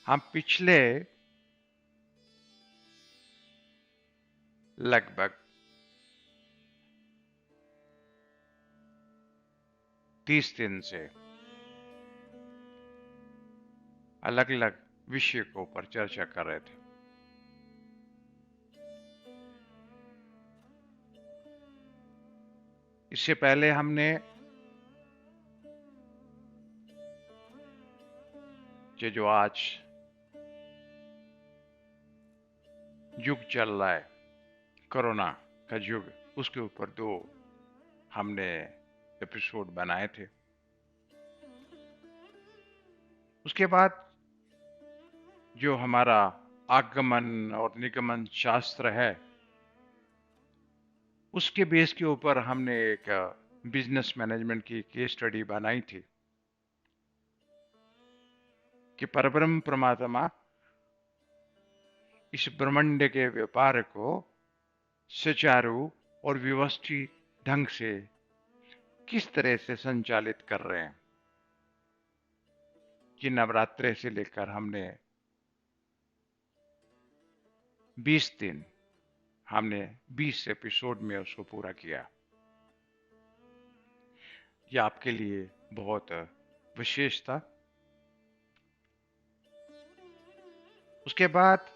हम पिछले लगभग 30 दिन से अलग अलग विषय के ऊपर चर्चा कर रहे थे। इससे पहले हमने जो आज युग चल रहा है, कोरोना का युग, उसके ऊपर 2 हमने एपिसोड बनाए थे। उसके बाद जो हमारा आगमन और निगमन शास्त्र है, उसके बेस के ऊपर हमने एक बिजनेस मैनेजमेंट की केस स्टडी बनाई थी कि परब्रह्म परमात्मा इस ब्रह्मांड के व्यापार को सुचारू और व्यवस्थित ढंग से किस तरह से संचालित कर रहे हैं। कि नवरात्रे से लेकर हमने 20 दिन, हमने 20 एपिसोड में उसको पूरा किया। यह आपके लिए बहुत विशेष था। उसके बाद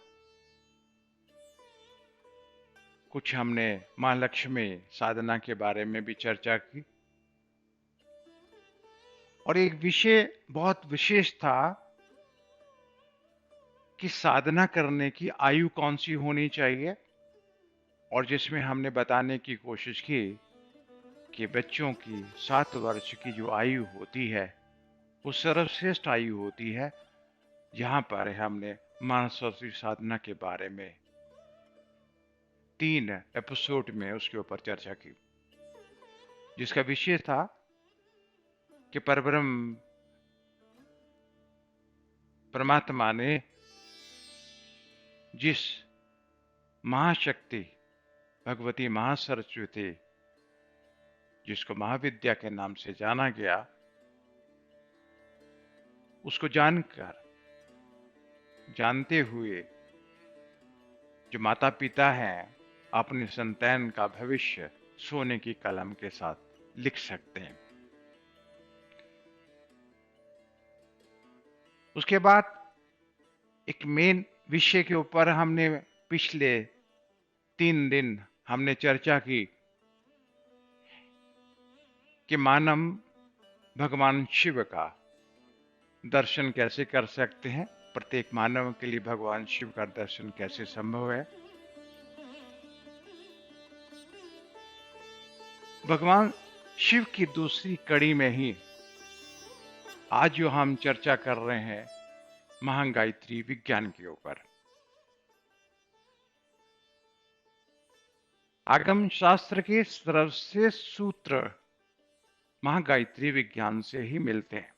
कुछ हमने मां लक्ष्मी साधना के बारे में भी चर्चा की, और एक विषय बहुत विशेष था कि साधना करने की आयु कौन सी होनी चाहिए, और जिसमें हमने बताने की कोशिश की कि बच्चों की 7 वर्ष की जो आयु होती है वो सर्वश्रेष्ठ आयु होती है। यहाँ पर हमने मानसशास्त्री साधना के बारे में 3 एपिसोड में उसके ऊपर चर्चा की, जिसका विषय था कि परब्रह्म परमात्मा ने जिस महाशक्ति भगवती महासरस्वती, जिसको महाविद्या के नाम से जाना गया, उसको जानते हुए जो माता पिता हैं अपने संतान का भविष्य सोने की कलम के साथ लिख सकते हैं। उसके बाद एक मेन विषय के ऊपर हमने पिछले 3 दिन हमने चर्चा की कि मानव भगवान शिव का दर्शन कैसे कर सकते हैं, प्रत्येक मानव के लिए भगवान शिव का दर्शन कैसे संभव है। भगवान शिव की दूसरी कड़ी में ही आज जो हम चर्चा कर रहे हैं महागायत्री विज्ञान के ऊपर। आगम शास्त्र के सर्वश्रेष्ठ सूत्र महागायत्री विज्ञान से ही मिलते हैं।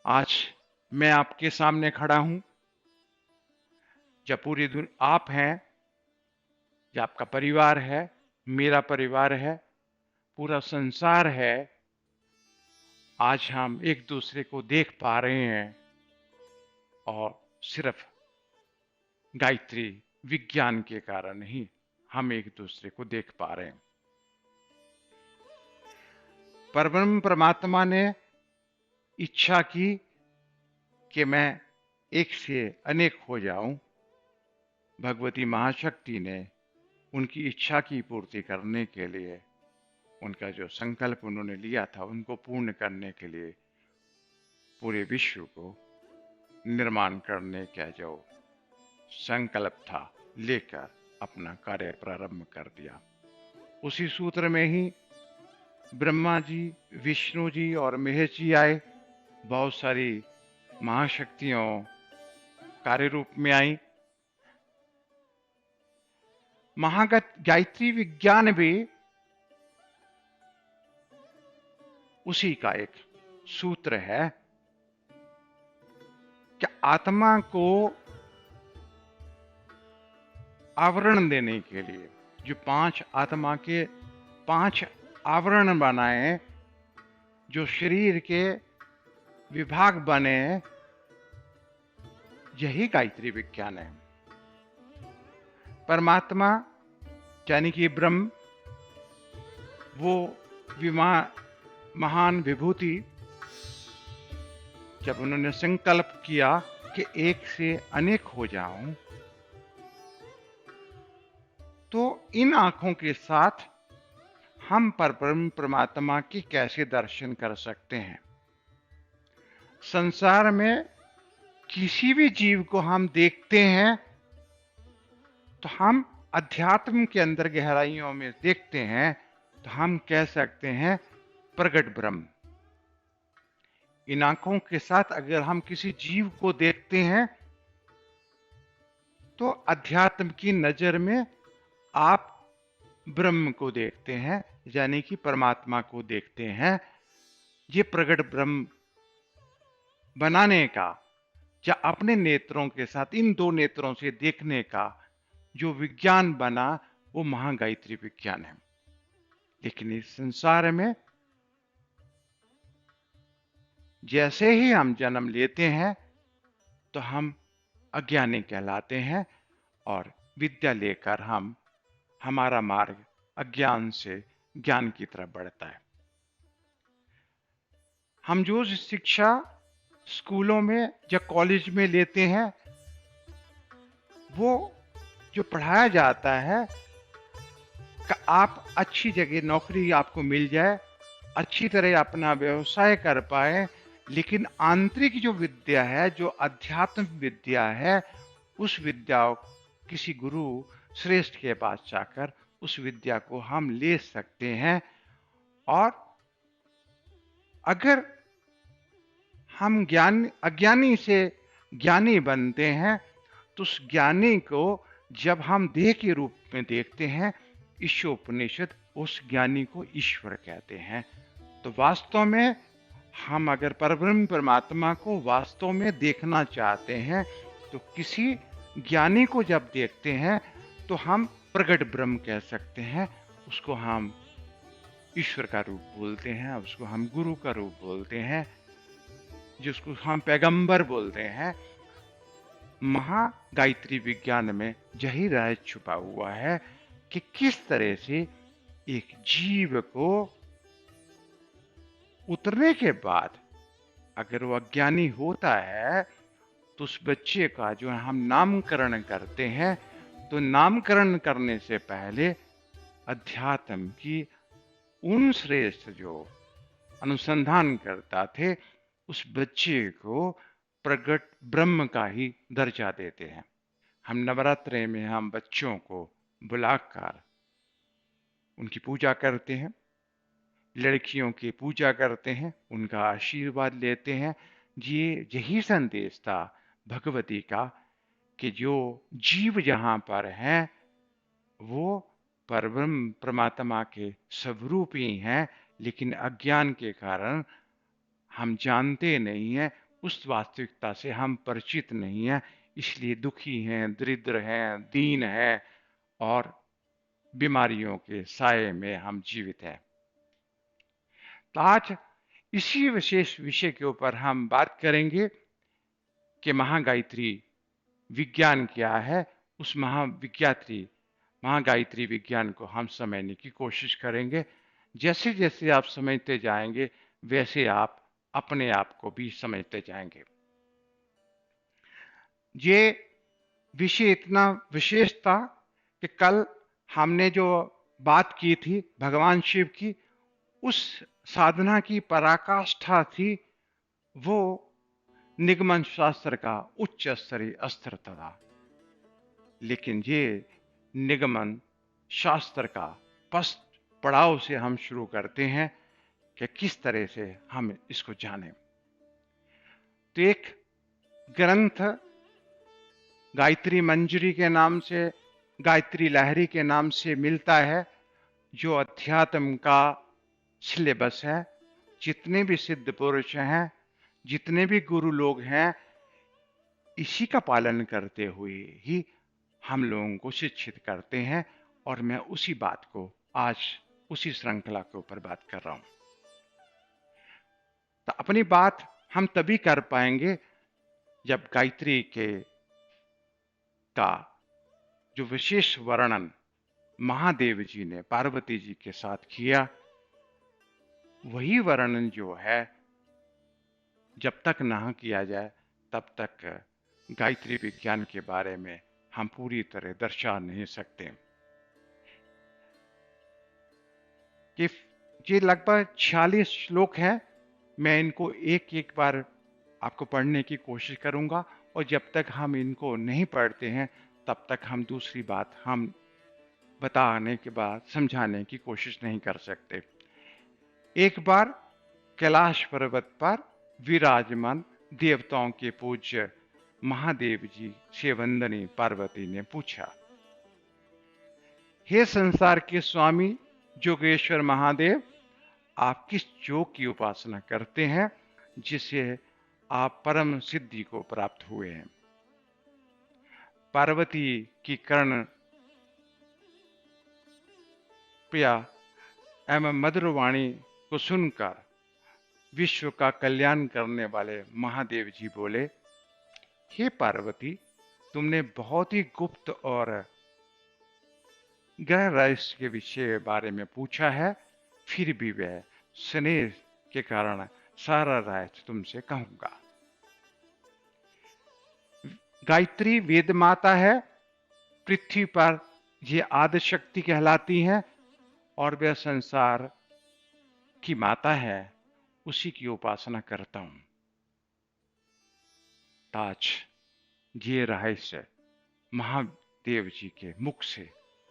आज मैं आपके सामने खड़ा हूं, जब पूरी दुनिया आप हैं, जब आपका परिवार है, मेरा परिवार है, पूरा संसार है, आज हम एक दूसरे को देख पा रहे हैं, और सिर्फ गायत्री विज्ञान के कारण ही हम एक दूसरे को देख पा रहे हैं। परब्रह्म परमात्मा ने इच्छा की कि मैं एक से अनेक हो जाऊं। भगवती महाशक्ति ने उनकी इच्छा की पूर्ति करने के लिए, उनका जो संकल्प उन्होंने लिया था उनको पूर्ण करने के लिए पूरे विश्व को निर्माण करने का जो संकल्प था लेकर अपना कार्य प्रारंभ कर दिया। उसी सूत्र में ही ब्रह्मा जी, विष्णु जी और महेश जी आए। बहुत सारी महाशक्तियों कार्य रूप में आई। गायत्री विज्ञान भी उसी का एक सूत्र है कि आत्मा को आवरण देने के लिए जो 5 आत्मा के 5 आवरण बनाए, जो शरीर के विभाग बने, यही गायत्री विज्ञान है। परमात्मा यानी कि ब्रह्म, वो महान विभूति, जब उन्होंने संकल्प किया कि एक से अनेक हो जाऊं, तो इन आंखों के साथ हम परब्रह्म परमात्मा की कैसे दर्शन कर सकते हैं। संसार में किसी भी जीव को हम देखते हैं तो हम अध्यात्म के अंदर गहराइयों में देखते हैं, तो हम कह सकते हैं प्रगट ब्रह्म। इन आंखों के साथ अगर हम किसी जीव को देखते हैं तो अध्यात्म की नजर में आप ब्रह्म को देखते हैं, यानी कि परमात्मा को देखते हैं। ये प्रगट ब्रह्म बनाने का या अपने नेत्रों के साथ इन दो नेत्रों से देखने का जो विज्ञान बना, वो महागायत्री विज्ञान है। लेकिन इस संसार में जैसे ही हम जन्म लेते हैं तो हम अज्ञानी कहलाते हैं और विद्या लेकर हमारा मार्ग अज्ञान से ज्ञान की तरफ बढ़ता है। हम जो शिक्षा स्कूलों में या कॉलेज में लेते हैं, वो जो पढ़ाया जाता है कि आप अच्छी जगह नौकरी आपको मिल जाए, अच्छी तरह अपना व्यवसाय कर पाए, लेकिन आंतरिक जो विद्या है, जो अध्यात्म विद्या है, उस विद्या किसी गुरु श्रेष्ठ के पास जाकर उस विद्या को हम ले सकते हैं। और अगर हम अज्ञानी से ज्ञानी बनते हैं तो उस ज्ञानी को जब हम देह के रूप में देखते हैं, ईशोपनिषद उस ज्ञानी को ईश्वर कहते हैं। तो वास्तव में हम अगर परब्रह्म परमात्मा को वास्तव में देखना चाहते हैं तो किसी ज्ञानी को जब देखते हैं तो हम प्रगट ब्रह्म कह सकते हैं। उसको हम ईश्वर का रूप बोलते हैं, उसको हम गुरु का रूप बोलते हैं, जिसको हम पैगंबर बोलते हैं। महागायत्री विज्ञान में यही राज छुपा हुआ है कि किस तरह से एक जीव को उतरने के बाद अगर वो अज्ञानी होता है तो उस बच्चे का जो हम नामकरण करते हैं, तो नामकरण करने से पहले अध्यात्म की उन श्रेष्ठ जो अनुसंधान करता थे, उस बच्चे को प्रगट ब्रह्म का ही दर्जा देते हैं। हम नवरात्रे में हम बच्चों को बुलाकर उनकी पूजा करते हैं, लड़कियों की पूजा करते हैं, उनका आशीर्वाद लेते हैं। ये यही संदेश था भगवती का कि जो जीव जहां पर हैं वो परब्रह्म परमात्मा के स्वरूप ही हैं, लेकिन अज्ञान के कारण हम जानते नहीं हैं, उस वास्तविकता से हम परिचित नहीं हैं, इसलिए दुखी हैं, दरिद्र हैं, दीन हैं और बीमारियों के साये में हम जीवित हैं। तो आज इसी विशेष विषय के ऊपर हम बात करेंगे कि महागायत्री विज्ञान क्या है। उस महागायत्री विज्ञान को हम समझने की कोशिश करेंगे। जैसे जैसे आप समझते जाएंगे वैसे आप अपने आप को भी समझते जाएंगे। ये विषय इतना विशेष था कि कल हमने जो बात की थी भगवान शिव की, उस साधना की पराकाष्ठा थी वो निगमन शास्त्र का उच्च स्तरीय अस्त्र था। लेकिन ये निगमन शास्त्र का फर्स्ट पड़ाव से हम शुरू करते हैं कि किस तरह से हम इसको जानें। तो एक ग्रंथ गायत्री मंजरी के नाम से, गायत्री लहरी के नाम से मिलता है, जो अध्यात्म का सिलेबस है। जितने भी सिद्ध पुरुष हैं, जितने भी गुरु लोग हैं, इसी का पालन करते हुए ही हम लोगों को शिक्षित करते हैं। और मैं उसी बात को आज उसी श्रृंखला के ऊपर बात कर रहा हूं। तो अपनी बात हम तभी कर पाएंगे जब गायत्री के का जो विशेष वर्णन महादेव जी ने पार्वती जी के साथ किया, वही वर्णन जो है जब तक ना किया जाए तब तक गायत्री विज्ञान के बारे में हम पूरी तरह दर्शा नहीं सकते। कि ये लगभग 46 श्लोक हैं। मैं इनको एक एक बार आपको पढ़ने की कोशिश करूंगा, और जब तक हम इनको नहीं पढ़ते हैं तब तक हम दूसरी बात हम बताने के बाद समझाने की कोशिश नहीं कर सकते। एक बार कैलाश पर्वत पर विराजमान देवताओं के पूज्य महादेव जी से वंदनी पार्वती ने पूछा, हे संसार के स्वामी जोगेश्वर महादेव, आप किस योग की उपासना करते हैं जिससे आप परम सिद्धि को प्राप्त हुए हैं? पार्वती की कर्ण प्रिया एवं मधुर वाणी को सुनकर विश्व का कल्याण करने वाले महादेव जी बोले, हे पार्वती, तुमने बहुत ही गुप्त और गहन रहस्य के विषय बारे में पूछा है, फिर भी वह स्नेह के कारण सारा रहस्य तुमसे कहूंगा। गायत्री वेद माता है, पृथ्वी पर ये आदि शक्ति कहलाती है, और वह संसार की माता है, उसी की उपासना करता हूं। ताज ये रहस्य महादेव जी के मुख से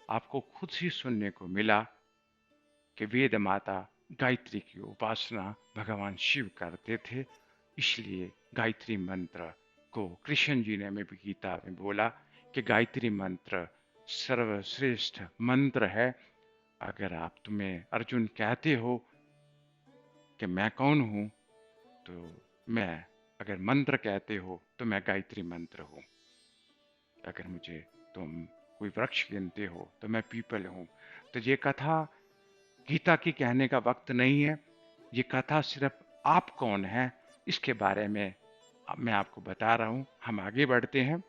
आपको खुद ही सुनने को मिला कि वेद माता गायत्री की उपासना भगवान शिव करते थे। इसलिए गायत्री मंत्र को कृष्ण जी ने भी गीता में बोला कि गायत्री मंत्र सर्वश्रेष्ठ मंत्र है। अगर आप तुम्हें अर्जुन कहते हो कि मैं कौन हूं, तो मैं अगर मंत्र कहते हो तो मैं गायत्री मंत्र हूं। अगर मुझे तुम कोई वृक्ष गिनते हो तो मैं पीपल हूं। तो ये कथा गीता की कहने का वक्त नहीं है। ये कथा सिर्फ आप कौन है इसके बारे में अब मैं आपको बता रहा हूं। हम आगे बढ़ते हैं।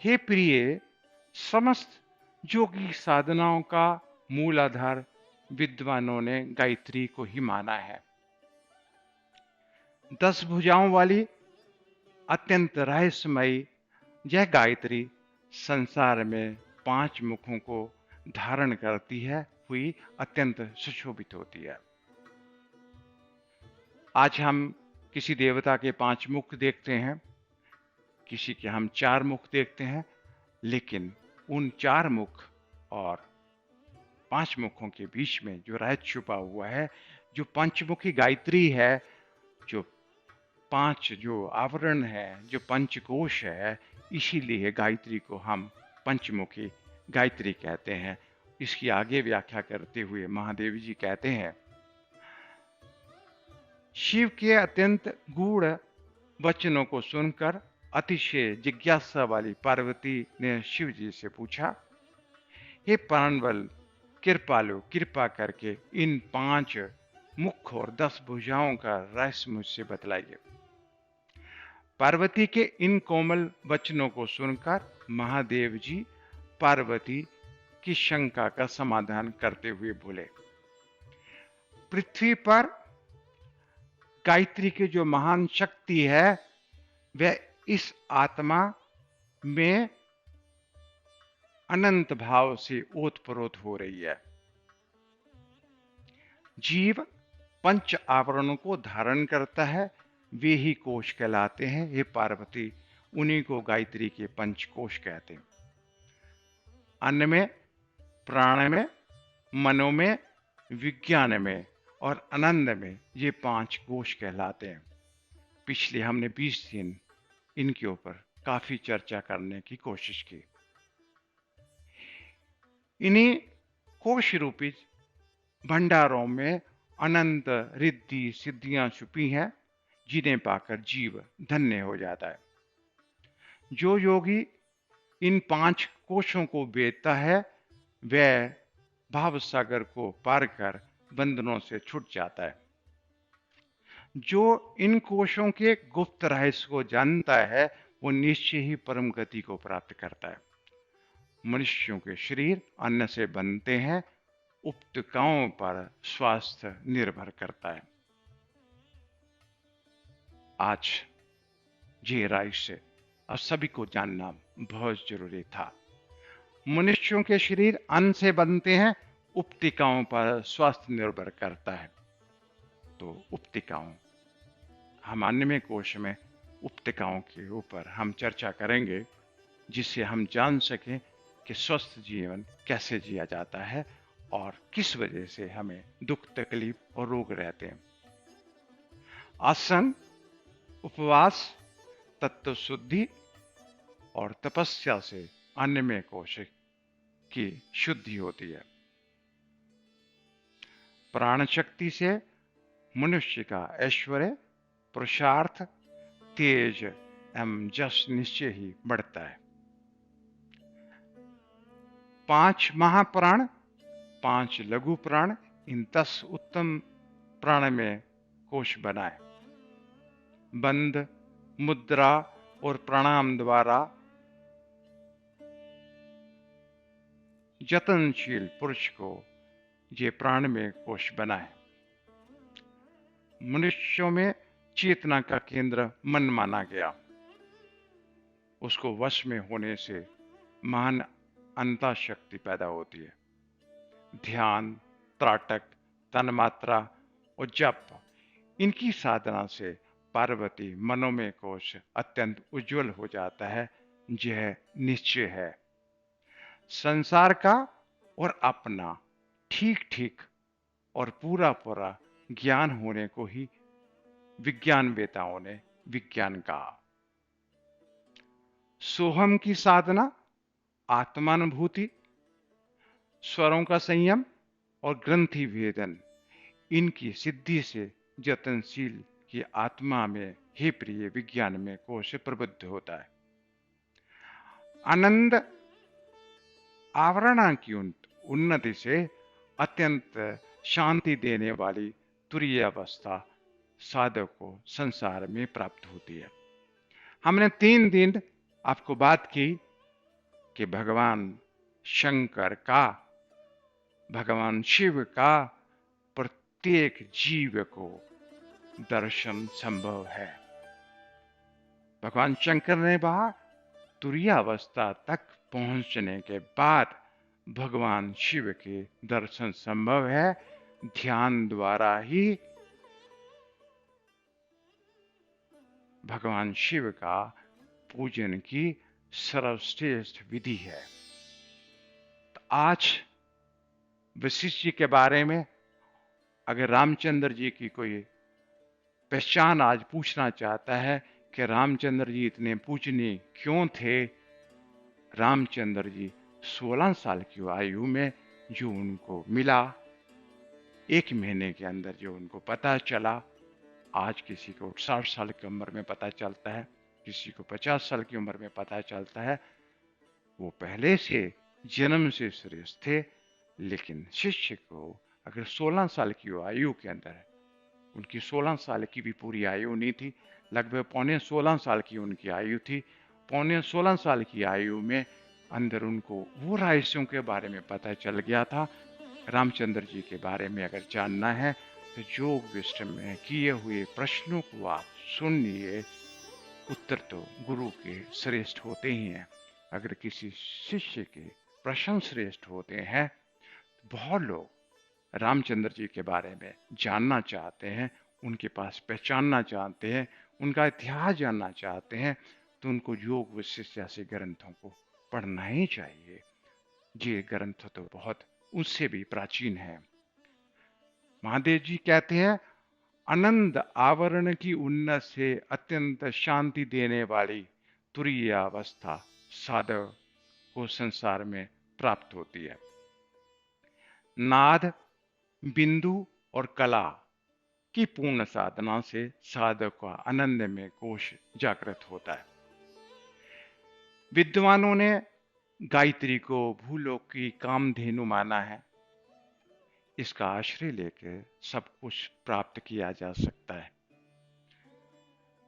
हे प्रिय, समस्त योगी साधनाओं का मूल आधार विद्वानों ने गायत्री को ही माना है। 10 भुजाओं वाली अत्यंत रहस्यमयी यह गायत्री संसार में 5 मुखों को धारण करती है हुई अत्यंत सुशोभित होती है। आज हम किसी देवता के 5 मुख देखते हैं, किसी के हम 4 मुख देखते हैं, लेकिन उन 4 मुख और 5 मुखों के बीच में जो रहस्य छुपा हुआ है, जो पंचमुखी गायत्री है, जो 5 जो आवरण है, जो पंचकोश है, इसीलिए गायत्री को हम पंचमुखी गायत्री कहते हैं। इसकी आगे व्याख्या करते हुए महादेव जी कहते हैं, शिव के अत्यंत गूढ़ वचनों को सुनकर अतिशय जिज्ञासा वाली पार्वती ने शिव जी से पूछा, हे प्राणबल कृपालु, कृपा करके इन 5 मुख और 10 भुजाओं का रहस्य मुझसे बतलाइए। पार्वती के इन कोमल वचनों को सुनकर महादेव जी पार्वती की शंका का समाधान करते हुए बोले, पृथ्वी पर गायत्री की जो महान शक्ति है, वह इस आत्मा में अनंत भाव से ओतप्रोत हो रही है। जीव पंच आवरणों को धारण करता है, वे ही कोश कहलाते हैं। हे पार्वती, उन्हीं को गायत्री के पंचकोश कहते हैं। अन्न में, प्राण में, मनो में, विज्ञान में और आनंद में ये 5 कोश कहलाते हैं। पिछले हमने 20 दिन इनके ऊपर काफी चर्चा करने की कोशिश की। इन्हीं कोश रूपी भंडारों में अनंत रिद्धि सिद्धियां छुपी हैं, जिन्हें पाकर जीव धन्य हो जाता है। जो योगी इन 5 कोशों को बेचता है, वह भाव सागर को पार कर बंधनों से छूट जाता है। जो इन कोशों के गुप्त रहस्य को जानता है वो निश्चय ही परम गति को प्राप्त करता है। मनुष्यों के शरीर अन्न से बनते हैं, उपतिकाओं पर स्वास्थ्य निर्भर करता है। आज ये रहस्य अब सभी को जानना बहुत जरूरी था। मनुष्यों के शरीर अन्न से बनते हैं, उपतिकाओं पर स्वास्थ्य निर्भर करता है। तो उपतिकाओं, हम अन्नमय कोश में उपतिकाओं के ऊपर हम चर्चा करेंगे, जिससे हम जान सकें कि स्वस्थ जीवन कैसे जिया जाता है और किस वजह से हमें दुख, तकलीफ और रोग रहते हैं। आसन, उपवास, तत्व शुद्धि और तपस्या से अन्नमय कोश की शुद्धि होती है। प्राण शक्ति से मनुष्य का ऐश्वर्य, पुरुषार्थ, तेज एवं जस निश्चय ही बढ़ता है। 5 महाप्राण, 5 लघु प्राण, इन 10 उत्तम प्राण में कोश बनाए। बंद, मुद्रा और प्राणायाम द्वारा जतनशील पुरुष को ये प्राण में कोश बनाए। मनुष्यों में चेतना का केंद्र मन माना गया। उसको वश में होने से महान अंता शक्ति पैदा होती है। ध्यान, त्राटक, तन्मात्रा और जप, इनकी साधना से पार्वती मनोमय कोश अत्यंत उज्जवल हो जाता है। यह निश्चय है। संसार का और अपना ठीक ठीक और पूरा पूरा ज्ञान होने को ही विज्ञान वेताओं ने विज्ञान कहा। सोहम की साधना, आत्मानुभूति, स्वरों का संयम और ग्रंथि भेदन, इनकी सिद्धि से जतनशील की आत्मा में ही प्रिय विज्ञान में कोश प्रबुद्ध होता है। आनंद आवरणा की उन्नति से अत्यंत शांति देने वाली तुरीय अवस्था साधक को संसार में प्राप्त होती है। हमने 3 दिन आपको बात की कि भगवान शंकर का, भगवान शिव का प्रत्येक जीव को दर्शन संभव है। भगवान शंकर ने कहा तुरीय अवस्था तक पहुंचने के बाद भगवान शिव के दर्शन संभव है। ध्यान द्वारा ही भगवान शिव का पूजन की सर्वश्रेष्ठ विधि है। तो आज वशिष्ठ जी के बारे में अगर रामचंद्र जी की कोई पहचान आज पूछना चाहता है कि रामचंद्र जी इतने पूजनीय क्यों थे, रामचंद्र जी 16 साल की आयु में जो उनको मिला, 1 महीने के अंदर जो उनको पता चला, आज किसी को 60 साल की उम्र में पता चलता है, किसी को 50 साल की उम्र में पता चलता है। वो पहले से जन्म से श्रेष्ठ थे, लेकिन शिष्य को अगर 16 साल की आयु के अंदर, उनकी 16 साल की भी पूरी आयु नहीं थी, लगभग पौने 16 साल की उनकी आयु थी। पौने 16 साल की आयु में अंदर उनको वो रहस्यों के बारे में पता चल गया था। रामचंद्र जी के बारे में अगर जानना है तो योग विष्टम में किए हुए प्रश्नों को आप सुनिए। उत्तर तो गुरु के श्रेष्ठ होते ही हैं। अगर किसी शिष्य के प्रश्न श्रेष्ठ होते हैं, बहुत लोग रामचंद्र जी के बारे में जानना चाहते हैं, उनके पास पहचानना चाहते हैं, उनका इतिहास जानना चाहते हैं, तो उनको योग वशिष्ठ जैसे ग्रंथों को पढ़ना ही चाहिए। ये ग्रंथ तो बहुत उससे भी प्राचीन है। महादेव जी कहते हैं, आनंद आवरण की उन्नत से अत्यंत शांति देने वाली तुरीय अवस्था साधक को संसार में प्राप्त होती है। नाद, बिंदु और कला की पूर्ण साधना से साधक का आनंद में कोश जागृत होता है। विद्वानों ने गायत्री को भूलोक की कामधेनु माना है। इसका आश्रय लेकर सब कुछ प्राप्त किया जा सकता है।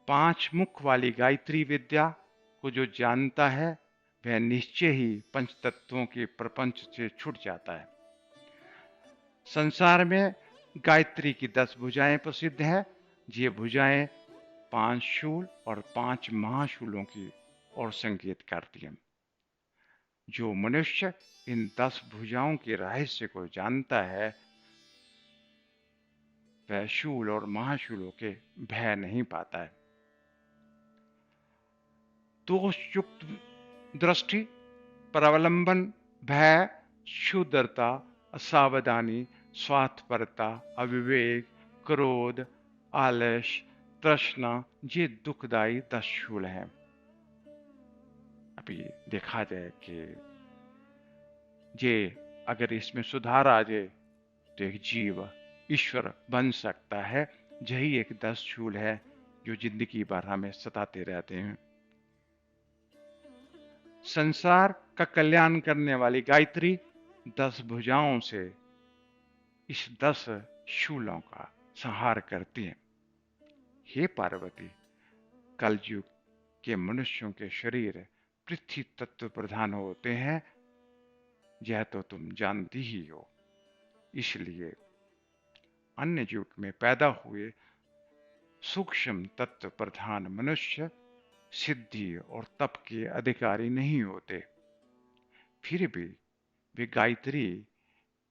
5 मुख वाली गायत्री विद्या को जो जानता है वह निश्चय ही पंचतत्वों के प्रपंच से छूट जाता है। संसार में गायत्री की 10 भुजाएं प्रसिद्ध है। ये भुजाएं 5 शूल और 5 महाशूलों की ओर संकेत करती हैं। जो मनुष्य इन 10 भुजाओं के रहस्य को जानता है वह शूल और महाशूलों के भय नहीं पाता है। दोषयुक्त दृष्टि, प्रवलंबन, भय, क्षुद्रता, असावधानी, स्वार्थपरता, अविवेक, क्रोध, आलस्य, तृष्णा, ये दुखदायी 10 शूल हैं। अभी देखा जाए कि ये अगर इसमें सुधार आ जाए तो एक जीव ईश्वर बन सकता है। यही एक 10 शूल है जो जिंदगी भर हमें सताते रहते हैं। संसार का कल्याण करने वाली गायत्री 10 भुजाओं से इस 10 शूलों का संहार करती है। हे पार्वती, कलयुग के मनुष्यों के शरीर पृथ्वी तत्व प्रधान होते हैं, यह तो तुम जानती ही हो। इसलिए अन्य युग में पैदा हुए सूक्ष्म तत्व प्रधान मनुष्य सिद्धि और तप के अधिकारी नहीं होते। फिर भी वे गायत्री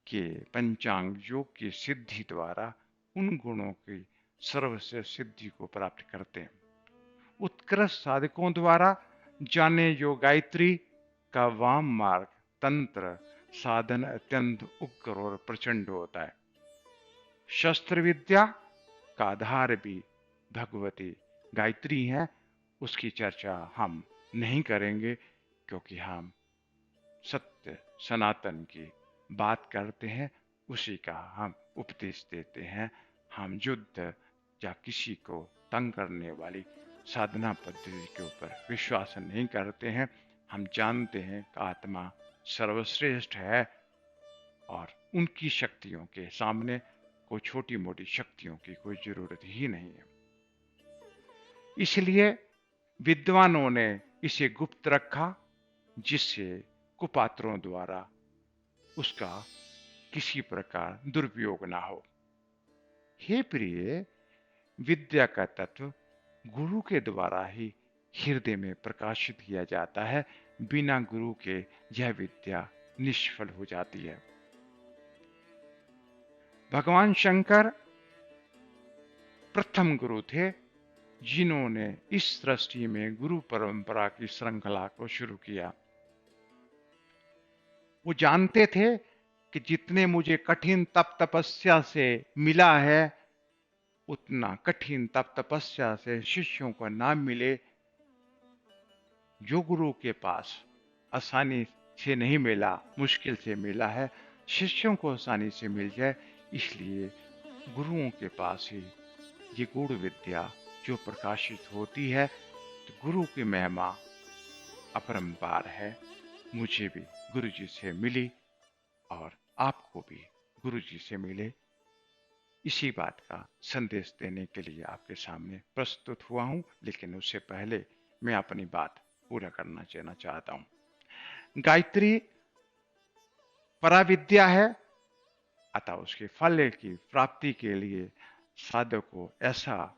के पंचांग योग की सिद्धि द्वारा उन गुणों की सर्वश्रेष्ठ सिद्धि को प्राप्त करते हैं। उत्कृष्ट साधकों द्वारा जाने जो गायत्री का वाम मार्ग तंत्र साधन अत्यंत उग्र और प्रचंड होता है। शस्त्र विद्या का आधार भी भगवती गायत्री है। उसकी चर्चा हम नहीं करेंगे क्योंकि हम सत्य सनातन की बात करते हैं, उसी का हम उपदेश देते हैं। हम युद्ध या किसी को तंग करने वाली साधना पद्धति के ऊपर विश्वास नहीं करते हैं। हम जानते हैं कि आत्मा सर्वश्रेष्ठ है और उनकी शक्तियों के सामने कोई छोटी मोटी शक्तियों की कोई जरूरत ही नहीं है। इसलिए विद्वानों ने इसे गुप्त रखा, जिससे कुपात्रों द्वारा उसका किसी प्रकार दुरुपयोग ना हो। हे प्रिय, विद्या का तत्व गुरु के द्वारा ही हृदय में प्रकाशित किया जाता है। बिना गुरु के यह विद्या निष्फल हो जाती है। भगवान शंकर प्रथम गुरु थे जिन्होंने इस सृष्टि में गुरु परंपरा की श्रृंखला को शुरू किया। वो जानते थे कि जितने मुझे कठिन तप तपस्या से मिला है उतना कठिन तप तपस्या से शिष्यों को ना मिले। जो गुरु के पास आसानी से नहीं मिला, मुश्किल से मिला है, शिष्यों को आसानी से मिल जाए, इसलिए गुरुओं के पास ही ये गूढ़ विद्या जो प्रकाशित होती है। तो गुरु की महिमा अपरंपार है। मुझे भी गुरु जी से मिली और आपको भी गुरु जी से मिले, इसी बात का संदेश देने के लिए आपके सामने प्रस्तुत हुआ हूं। लेकिन उससे पहले मैं अपनी बात पूरा करना चाहता हूं। गायत्री पराविद्या है, अतः उसके फल की प्राप्ति के लिए साधक को ऐसा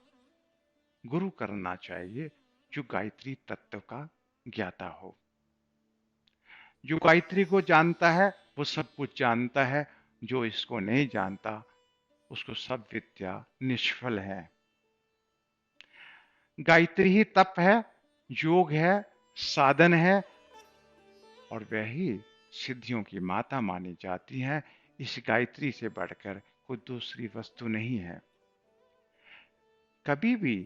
गुरु करना चाहिए जो गायत्री तत्व का ज्ञाता हो। जो गायत्री को जानता है वो सब कुछ जानता है, जो इसको नहीं जानता उसको सब विद्या निष्फल है। गायत्री ही तप है, योग है, साधन है और वही सिद्धियों की माता मानी जाती है। इस गायत्री से बढ़कर कोई दूसरी वस्तु नहीं है। कभी भी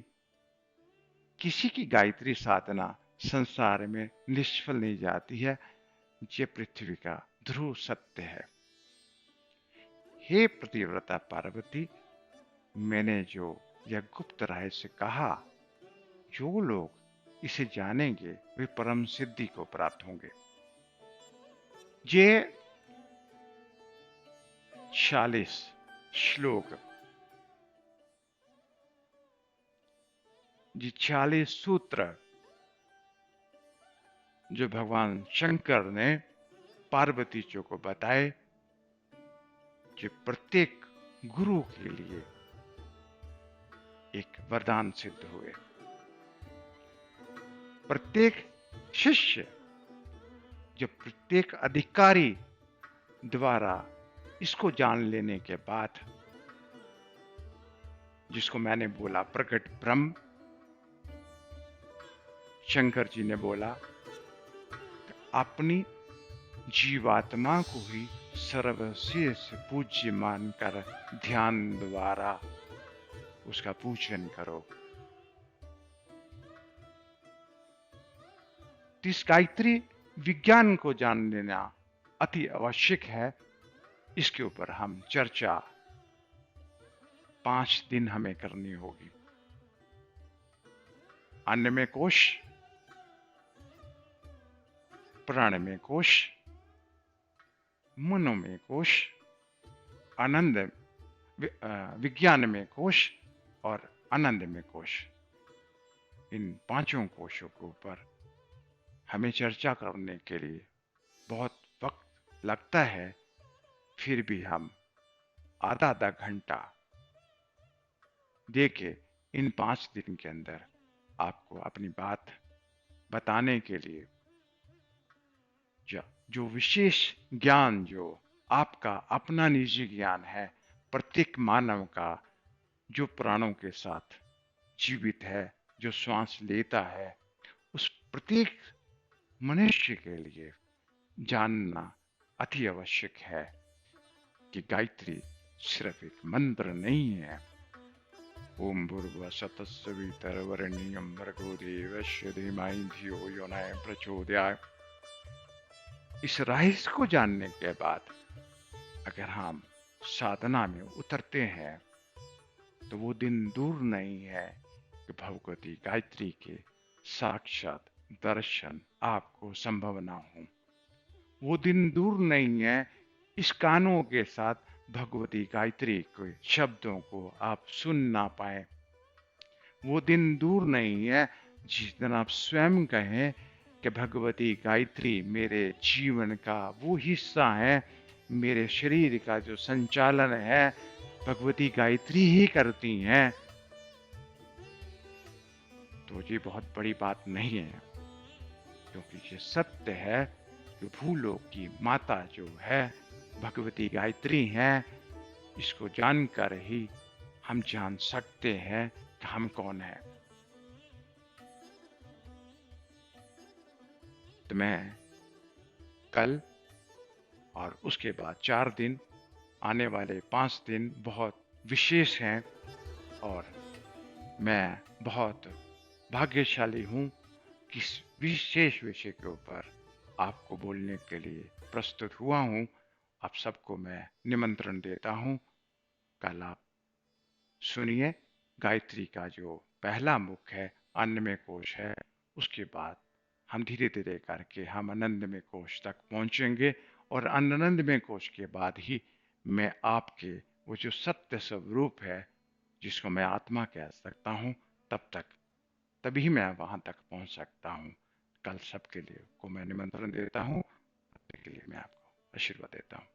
किसी की गायत्री साधना संसार में निष्फल नहीं जाती है। ये पृथ्वी का ध्रुव सत्य है। हे पतिव्रता पार्वती, मैंने जो यह गुप्त रहस्य कहा, जो लोग इसे जानेंगे वे परम सिद्धि को प्राप्त होंगे। ये 40 श्लोक जी 46 सूत्र जो भगवान शंकर ने पार्वती जी को बताए, जो प्रत्येक गुरु के लिए एक वरदान सिद्ध हुए। प्रत्येक शिष्य, जो प्रत्येक अधिकारी द्वारा इसको जान लेने के बाद, जिसको मैंने बोला प्रकट ब्रह्म, शंकर जी ने बोला अपनी जीवात्मा को ही सर्वश्रेष्ठ पूज्य मानकर ध्यान द्वारा उसका पूजन करो। इस गायत्री विज्ञान को जान लेना अति आवश्यक है। इसके ऊपर हम चर्चा 5 दिन हमें करनी होगी। अन्नमय कोश, प्राणमय कोश, मनोमय कोश, आनंद विज्ञानमय कोश और आनंदमय कोश, इन 5 कोशों के ऊपर हमें चर्चा करने के लिए बहुत वक्त लगता है। फिर भी हम आधा घंटा देके इन 5 दिन के अंदर आपको अपनी बात बताने के लिए, जो विशेष ज्ञान, जो आपका अपना निजी ज्ञान है, प्रत्येक मानव का जो प्राणों के साथ जीवित है, जो श्वास लेता है, उस प्रत्येक मनुष्य के लिए जानना अति आवश्यक है कि गायत्री सिर्फ एक मंत्र नहीं है। ओम भूर्भुवः स्वः सवितर्वरेण्यं भर्गो देवस्य धीमहि धियो यो न प्रचोदयात्। इस रहस्य को जानने के बाद अगर हम साधना में उतरते हैं तो वो दिन दूर नहीं है कि भगवती गायत्री के साक्षात दर्शन आपको संभव ना हो। वो दिन दूर नहीं है इस कानों के साथ भगवती गायत्री के शब्दों को आप सुन ना पाए। वो दिन दूर नहीं है जिस दिन आप स्वयं कहें कि भगवती गायत्री मेरे जीवन का वो हिस्सा है, मेरे शरीर का जो संचालन है भगवती गायत्री ही करती हैं। तो ये बहुत बड़ी बात नहीं है, क्योंकि ये सत्य है कि भूलोक की माता जो है भगवती गायत्री हैं। इसको जानकर ही हम जान सकते हैं कि हम कौन हैं। तो मैं कल और उसके बाद 4 दिन, आने वाले 5 दिन बहुत विशेष हैं और मैं बहुत भाग्यशाली हूँ कि इस विशेष विषय के ऊपर आपको बोलने के लिए प्रस्तुत हुआ हूँ। आप सबको मैं निमंत्रण देता हूँ। कल आप सुनिए गायत्री का जो पहला मुख है अन्नमय कोश है, उसके बाद हम धीरे धीरे करके हम आनंदमय कोश तक पहुंचेंगे और आनंदमय कोश के बाद ही मैं आपके वो जो सत्य स्वरूप है, जिसको मैं आत्मा कह सकता हूँ, तभी मैं वहां तक पहुंच सकता हूँ। कल सबके लिए को मैं निमंत्रण देता हूँ। तब तक के लिए मैं आपको आशीर्वाद देता हूँ।